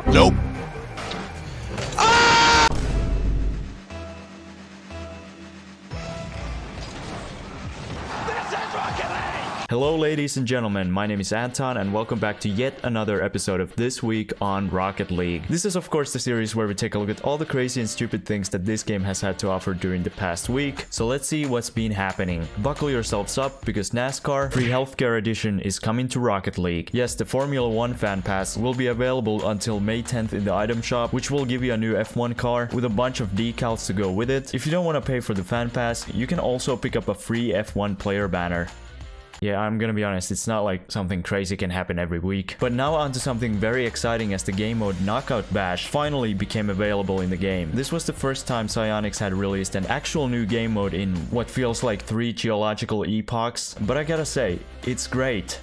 Nope. Hello ladies and gentlemen, my name is Anton and welcome back to yet another episode of This Week on Rocket League. This is of course the series where we take a look at all the crazy and stupid things that this game has had to offer during the past week. So let's see what's been happening. Buckle yourselves up because NASCAR Free Healthcare Edition is coming to Rocket League. Yes, the Formula 1 Fan Pass will be available until May 10th in the item shop, which will give you a new F1 car with a bunch of decals to go with it. If you don't want to pay for the Fan Pass, you can also pick up a free F1 player banner. Yeah, I'm gonna be honest, it's not like something crazy can happen every week. But now on to something very exciting as the game mode Knockout Bash finally became available in the game. This was the first time Psyonix had released an actual new game mode in what feels like 3 geological epochs, but I gotta say, it's great.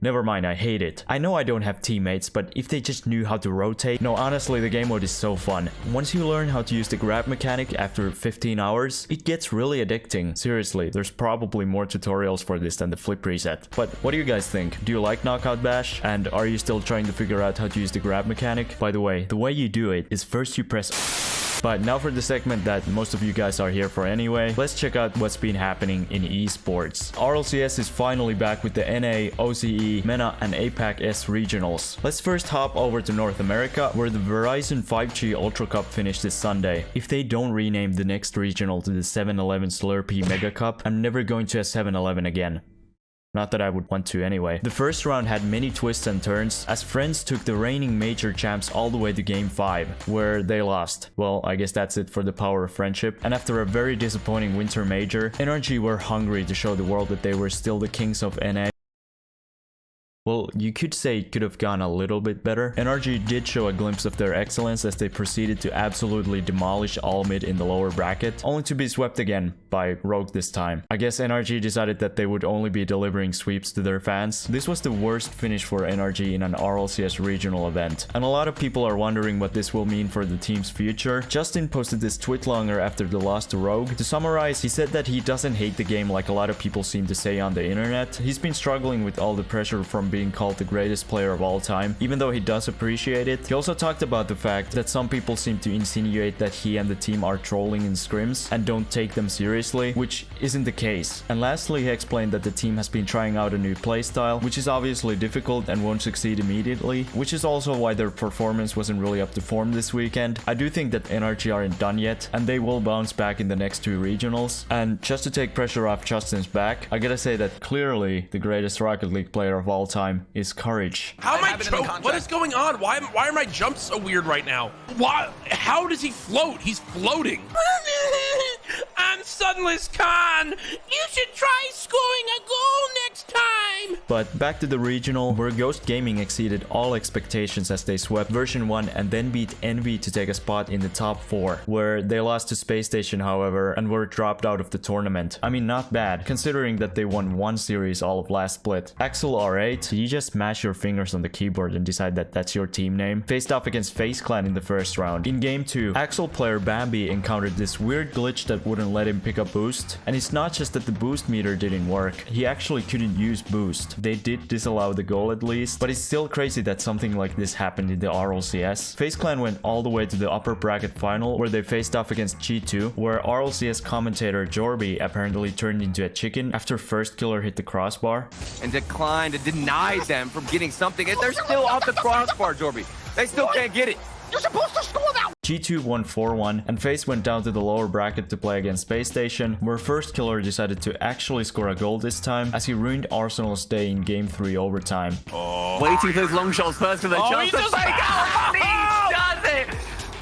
Never mind, I hate it. I know I don't have teammates, but if they just knew how to rotate... No, honestly, the game mode is so fun. Once you learn how to use the grab mechanic after 15 hours, it gets really addicting. Seriously, there's probably more tutorials for this than the flip reset. But what do you guys think? Do you like Knockout Bash? And are you still trying to figure out how to use the grab mechanic? By the way you do it is first you press... But now for the segment that most of you guys are here for anyway, let's check out what's been happening in esports. RLCS is finally back with the NA, OCE, MENA and APAC S regionals. Let's first hop over to North America, where the Verizon 5G Ultra Cup finished this Sunday. If they don't rename the next regional to the 7-Eleven Slurpee Mega Cup, I'm never going to a 7-Eleven again. Not that I would want to anyway. The first round had many twists and turns, as Friends took the reigning major champs all the way to Game 5, where they lost. Well, I guess that's it for the power of friendship. And after a very disappointing winter major, NRG were hungry to show the world that they were still the kings of NA. Well, you could say it could have gone a little bit better. NRG did show a glimpse of their excellence as they proceeded to absolutely demolish all mid in the lower bracket, only to be swept again by Rogue this time. I guess NRG decided that they would only be delivering sweeps to their fans. This was the worst finish for NRG in an RLCS regional event, and a lot of people are wondering what this will mean for the team's future. Justin posted this Twitlonger after the loss to Rogue. To summarize, he said that he doesn't hate the game like a lot of people seem to say on the internet. He's been struggling with all the pressure from being called the greatest player of all time, even though he does appreciate it. He also talked about the fact that some people seem to insinuate that he and the team are trolling in scrims and don't take them seriously, which isn't the case. And lastly, he explained that the team has been trying out a new playstyle, which is obviously difficult and won't succeed immediately, which is also why their performance wasn't really up to form this weekend. I do think that NRG aren't done yet, and they will bounce back in the next 2 regionals. And just to take pressure off Justin's back, I gotta say that clearly the greatest Rocket League player of all time is Courage. How am I choked? What is going on? Why are my jumps so weird right now? Why? How does he float? He's floating. I'm Sunless Khan. You should try scoring a goal next time. But back to the regional, where Ghost Gaming exceeded all expectations as they swept version 1 and then beat Envy to take a spot in the top 4, where they lost to Space Station however and were dropped out of the tournament. I mean, not bad, considering that they won 1 series all of last split. Axel R8, you just smash your fingers on the keyboard and decide that that's your team name, faced off against FaZe Clan in the first round. In game 2, Axel player Bambi encountered this weird glitch that wouldn't let him pick up boost. And it's not just that the boost meter didn't work, he actually couldn't use boost. They did disallow the goal at least, but it's still crazy that something like this happened in the RLCS. FaZe Clan went all the way to the upper bracket final, where they faced off against G2, where RLCS commentator Jorby apparently turned into a chicken after first killer hit the crossbar. And declined and denied them from getting something, and they're still off the crossbar, Jorby. They still can't get it. You're supposed to score that. G2 won 4-1, and FaZe went down to the lower bracket to play against Space Station, where First Killer decided to actually score a goal this time, as he ruined Arsenal's day in Game 3 overtime. Waiting for his long shots first for the chance to fake out. He does it.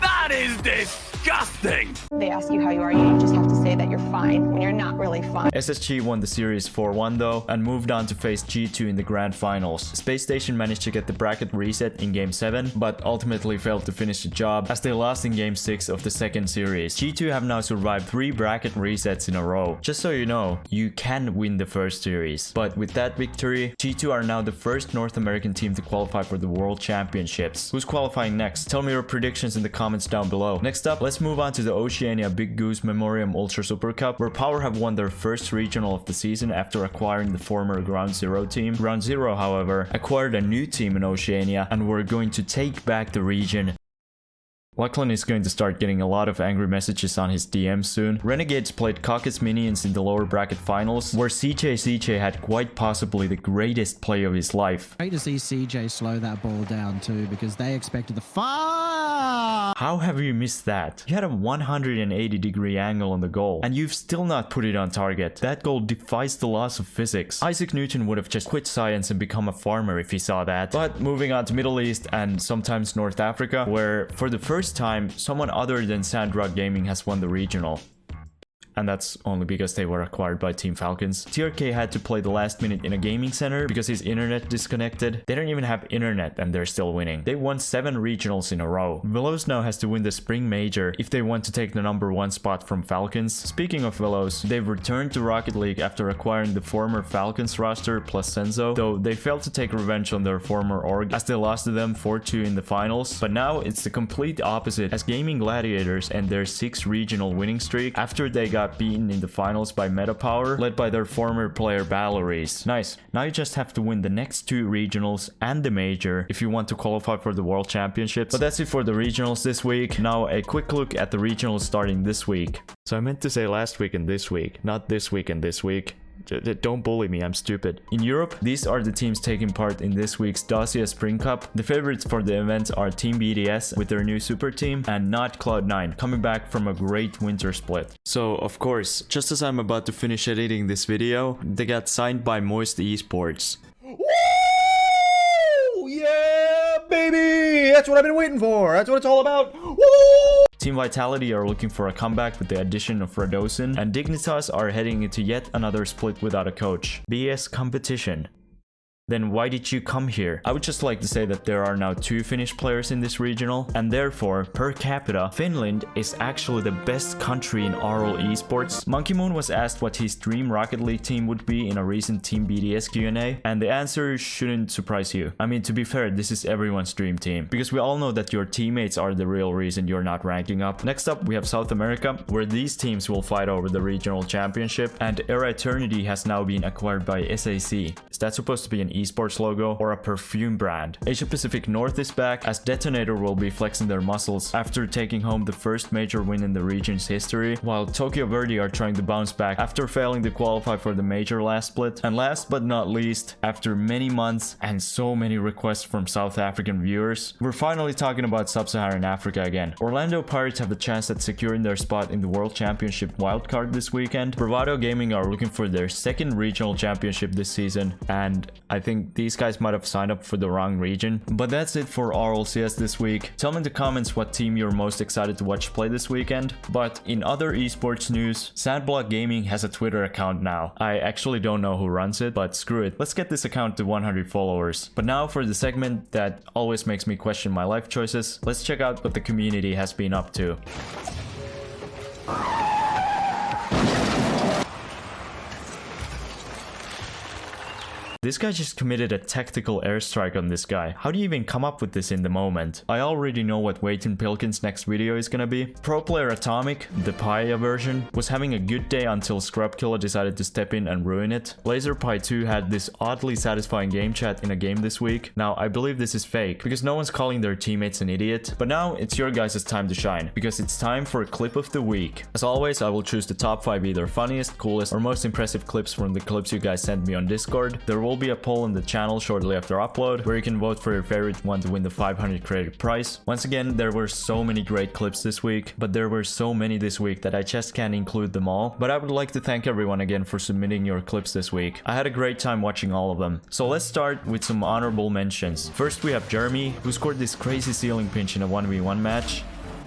That is disgusting. They ask you how you are, you just have to say that you're fine when you're not really fine. SSG won the series 4-1 though, and moved on to face G2 in the grand finals. Space Station managed to get the bracket reset in Game 7, but ultimately failed to finish the job as they lost in Game 6 of the second series. G2 have now survived 3 bracket resets in a row. Just so you know, you can win the first series. But with that victory, G2 are now the first North American team to qualify for the World Championships. Who's qualifying next? Tell me your predictions in the comments down below. Next up, let's let's move on to the Oceania Big Goose Memoriam Ultra Super Cup, where Power have won their first regional of the season after acquiring the former Ground Zero team. Ground Zero, however, acquired a new team in Oceania and were going to take back the region. Lachlan is going to start getting a lot of angry messages on his DM soon. Renegades played Caucus Minions in the lower bracket finals, where CJ had quite possibly the greatest play of his life. Great to see CJ slow that ball down too, because they expected the far. How have you missed that? You had a 180-degree angle on the goal, and you've still not put it on target. That goal defies the laws of physics. Isaac Newton would have just quit science and become a farmer if he saw that. But moving on to Middle East and sometimes North Africa, where for the first time someone other than Sandrock Gaming has won the regional. And that's only because they were acquired by Team Falcons. TRK had to play the last minute in a gaming center because his internet disconnected. They don't even have internet and they're still winning. They won 7 regionals in a row. Veloz now has to win the Spring Major if they want to take the #1 spot from Falcons. Speaking of Veloz, they've returned to Rocket League after acquiring the former Falcons roster plus Senzo, though they failed to take revenge on their former org as they lost to them 4-2 in the finals. But now it's the complete opposite as Gaming Gladiators end their 6 regional winning streak after they got beaten in the finals by Metapower, led by their former player Valories. Nice. Now you just have to win the next 2 regionals and the major if you want to qualify for the World Championships. But that's it for the regionals this week. Now a quick look at the regionals starting this week. So I meant to say last week and this week, not this week and this week. Don't bully me, I'm stupid. In Europe, these are the teams taking part in this week's Dacia Spring Cup. The favorites for the event are Team BDS with their new super team and not Cloud9, coming back from a great winter split. So, of course, just as I'm about to finish editing this video, they got signed by Moist Esports. Woo! Yeah, baby! That's what I've been waiting for. That's what it's all about. Woo! Team Vitality are looking for a comeback with the addition of Radosin, and Dignitas are heading into yet another split without a coach. BS competition. Then why did you come here? I would just like to say that there are now 2 Finnish players in this regional, and therefore, per capita, Finland is actually the best country in RL Esports. Monkey Moon was asked what his dream Rocket League team would be in a recent Team BDS Q&A, and the answer shouldn't surprise you. I mean, to be fair, this is everyone's dream team, because we all know that your teammates are the real reason you're not ranking up. Next up, we have South America, where these teams will fight over the regional championship, and Era Eternity has now been acquired by SAC. Is that supposed to be an Esports logo or a perfume brand? Asia Pacific North is back as Detonator will be flexing their muscles after taking home the first major win in the region's history, while Tokyo Verde are trying to bounce back after failing to qualify for the major last split. And last but not least, after many months and so many requests from South African viewers, we're finally talking about Sub-Saharan Africa again. Orlando Pirates have a chance at securing their spot in the World Championship wildcard this weekend. Bravado Gaming are looking for their 2nd regional championship this season, and I think these guys might have signed up for the wrong region. But that's it for RLCS this week. Tell me in the comments what team you're most excited to watch play this weekend. But in other esports news, Sandblock Gaming has a Twitter account now. I actually don't know who runs it, but screw it. Let's get this account to 100 followers. But now for the segment that always makes me question my life choices, let's check out what the community has been up to. This guy just committed a tactical airstrike on this guy. How do you even come up with this in the moment? I already know what Wayton Pilkins' next video is gonna be. Pro player Atomic, the Paya version, was having a good day until Scrubkilla decided to step in and ruin it. LaserPie2 had this oddly satisfying game chat in a game this week. Now, I believe this is fake, because no one's calling their teammates an idiot. But now, it's your guys' time to shine, because it's time for a clip of the week. As always, I will choose the top 5 either funniest, coolest, or most impressive clips from the clips you guys sent me on Discord. There will be a poll in the channel shortly after upload where you can vote for your favorite one to win the 500 credit prize. Once again, there were so many great clips this week, but there were so many this week that I just can't include them all. But I would like to thank everyone again for submitting your clips this week. I had a great time watching all of them. So let's start with some honorable mentions. First we have Jeremy, who scored this crazy ceiling pinch in a 1v1 match.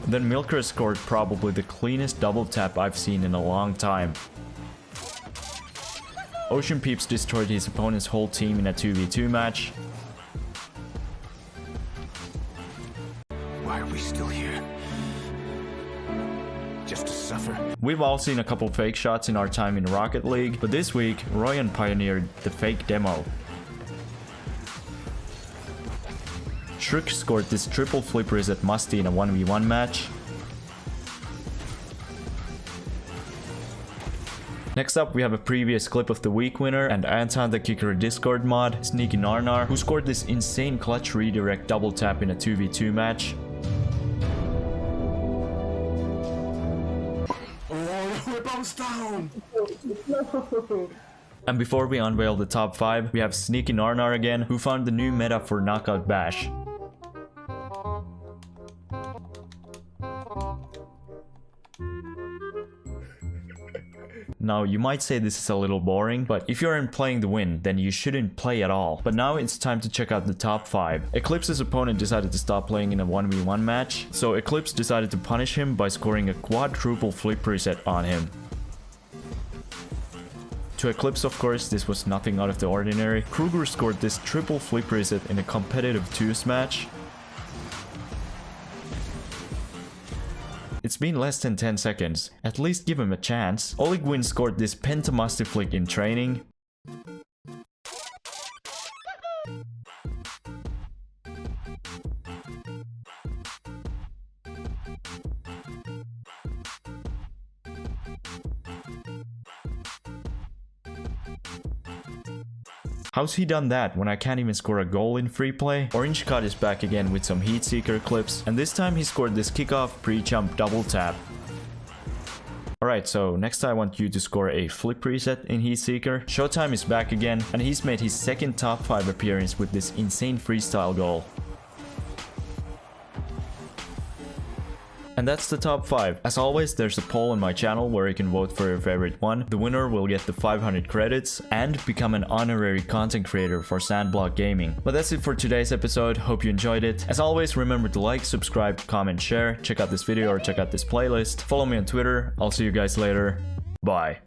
Then Milker scored probably the cleanest double tap I've seen in a long time. Oceanpeeps destroyed his opponent's whole team in a 2v2 match. Why are we still here? Just to suffer? We've all seen a couple fake shots in our time in Rocket League, but this week, Royan pioneered the fake demo. shrk scored this triple flip reset musty in a 1v1 match. Next up, we have a previous clip of the week winner and AntonTheKicker Discord mod, SneakyNarNar, who scored this insane clutch redirect double tap in a 2v2 match. And before we unveil the top 5, we have SneakyNarNar again, who found the new meta for Knockout Bash. Now, you might say this is a little boring, but if you're in playing to win, then you shouldn't play at all. But now it's time to check out the top 5. Eclipse's opponent decided to stop playing in a 1v1 match, so Eclipse decided to punish him by scoring a quadruple flip reset on him. To Eclipse, of course, this was nothing out of the ordinary. Krugr scored this triple flip reset in a competitive 2s match. It's been less than 10 seconds. At least give him a chance. Oliguin scored this pentamusty flick in training. How's he done that when I can't even score a goal in free play? Orange Cut is back again with some Heatseeker clips, and this time he scored this kickoff pre-jump double tap. Alright, so next I want you to score a flip reset in Heatseeker. Showtime is back again, and he's made his second top 5 appearance with this insane freestyle goal. And that's the top 5. As always, there's a poll on my channel where you can vote for your favorite one. The winner will get the 500 credits and become an honorary content creator for Sandblock Gaming. But that's it for today's episode. Hope you enjoyed it. As always, remember to like, subscribe, comment, share. Check out this video or check out this playlist. Follow me on Twitter. I'll see you guys later. Bye.